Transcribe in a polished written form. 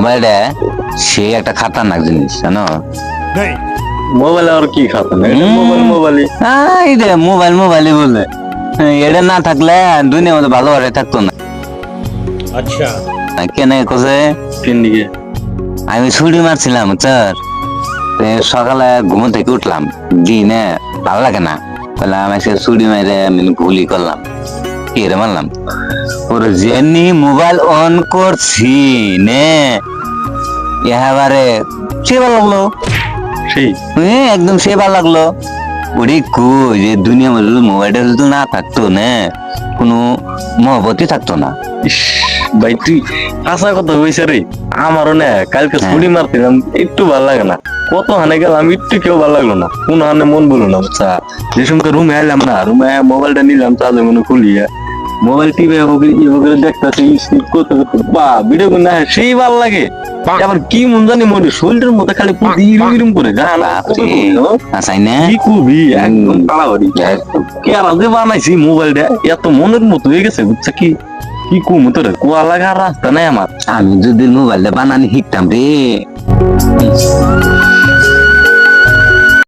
মোবাইলটা সে একটা খাতারনাক জিনিস জানো। মোবাইল আর কি খাতা না মোবাইলই এই রে মোবাইলই বলে এটা না থাকলে দুনিয়ার মধ্যে ভালোভাবে থাকতো না। আচ্ছা কেন কোসে তিন দিকে আমি ছুটি মারছিলাম স্যার, সকালে ঘুম থেকে উঠলাম দিনে ভালো লাগে না, তাহলে আমি ছুটি মারে আমি ভুলই করলাম, কি রে মারলাম ওর যেমনি মোবাইল অন করছি নে এবারে সে ভালো লাগলো, সেই একদম সে ভালো লাগলো। ওরে কই যে দুনিয়ার মধ্যে মোবাইলটা যদি না থাকতো না কোনো মহব্বতই থাকতো না। ইস, ভাই তুই আসা কথা হয়েছে রে, আমারও না কালকে ছুটি মারছিলাম একটু ভালো লাগে না, কত হানে গেলাম একটু কেউ ভালো লাগলো না, কোন হানে মন বলো না বুঝছা। যে সময় রুমে এলাম না, রুমে মোবাইলটা নিলাম চার্জে মনে খুলিয়ে মোবাইল টিভি দেখতেছি করতে করতে বা ভিডিও না সেই ভালো লাগে। আবার কি মন জানি মনে শরীরের মধ্যে খালি ইরম করে কি কবি একদম তাড়াতাড়ি কে আর আগে বানাইছি মোবাইলটা এত মনের মতো হয়ে গেছে বুঝছা। কি কি কম তোরে কুয়া লাগার রাস্তা নাই আমার। আমি যদি মোবাইলটা বানানি শিখতাম রে